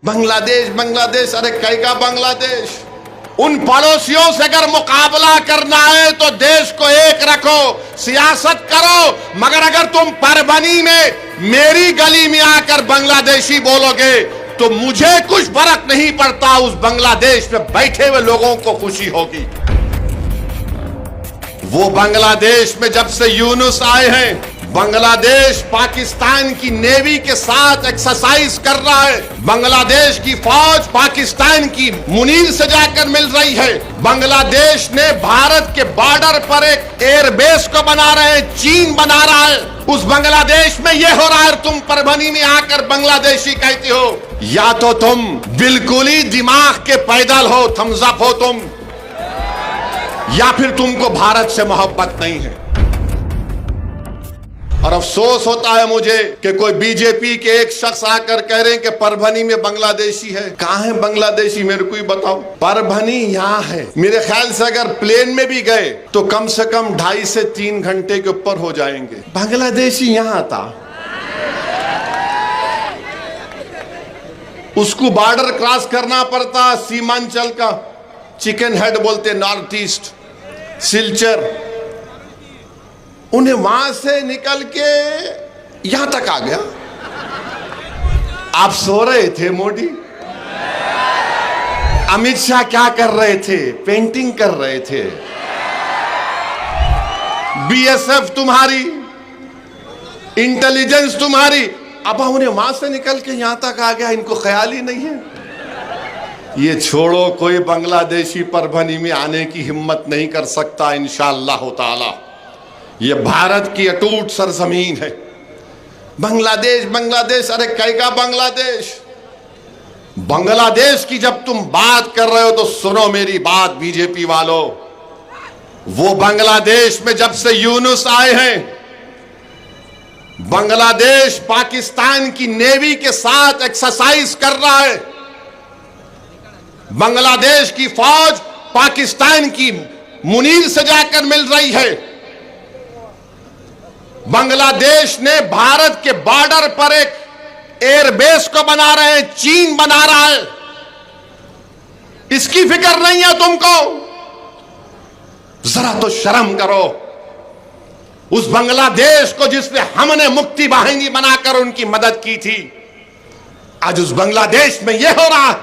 बांग्लादेश बांग्लादेश, अरे कई का बांग्लादेश। उन पड़ोसियों से अगर मुकाबला करना है तो देश को एक रखो, सियासत करो, मगर अगर तुम परभनी में मेरी गली में आकर बांग्लादेशी बोलोगे तो मुझे कुछ फर्क नहीं पड़ता, उस बांग्लादेश में बैठे हुए लोगों को खुशी होगी। वो बांग्लादेश में जब से यूनुस आए हैं, बांग्लादेश पाकिस्तान की नेवी के साथ एक्सरसाइज कर रहा है। बांग्लादेश की फौज पाकिस्तान की मुनीर से जाकर मिल रही है। बांग्लादेश ने भारत के बॉर्डर पर एक एयरबेस को बना रहे हैं, चीन बना रहा है। उस बांग्लादेश में यह हो रहा है, तुम परभनी में आकर बांग्लादेशी कहते हो। या तो तुम बिल्कुल ही दिमाग के पैदल हो, थम्स अप हो तुम, या फिर तुमको भारत से मोहब्बत नहीं है। और अफसोस होता है मुझे कि कोई बीजेपी के एक शख्स आकर कह रहे हैं कि परभनी में बांग्लादेशी है। कहां है बांग्लादेशी, मेरे को ही बताओ। परभनी यहां है। मेरे ख्याल से अगर प्लेन में भी गए तो कम से कम 2.5 से 3 घंटे के ऊपर हो जाएंगे। बांग्लादेशी यहां था, उसको बॉर्डर क्रॉस करना पड़ता, सीमांचल का चिकन हेड बोलते, नॉर्थ ईस्ट, सिलचर, उन्हें वहां से निकल के यहां तक आ गया। आप सो रहे थे मोदी, अमित शाह क्या कर रहे थे? पेंटिंग कर रहे थे। बीएसएफ तुम्हारी, इंटेलिजेंस तुम्हारी, अब उन्हें वहां से निकल के यहां तक आ गया, इनको ख्याल ही नहीं है। ये छोड़ो, कोई बांग्लादेशी परभनी में आने की हिम्मत नहीं कर सकता इंशाअल्लाह ताला। ये भारत की अटूट सरजमीन है। बांग्लादेश बांग्लादेश, अरे कई का बांग्लादेश। बांग्लादेश की जब तुम बात कर रहे हो तो सुनो मेरी बात बीजेपी वालों। वो बांग्लादेश में जब से यूनुस आए हैं, बांग्लादेश पाकिस्तान की नेवी के साथ एक्सरसाइज कर रहा है। बांग्लादेश की फौज पाकिस्तान की मुनीर से जाकर मिल रही है। बांग्लादेश ने भारत के बॉर्डर पर एक एयरबेस को बना रहे हैं, चीन बना रहा है। इसकी फिक्र नहीं है तुमको? जरा तो शर्म करो। उस बांग्लादेश को जिसने हमने मुक्ति वाहिनी बनाकर उनकी मदद की थी, आज उस बांग्लादेश में यह हो रहा है।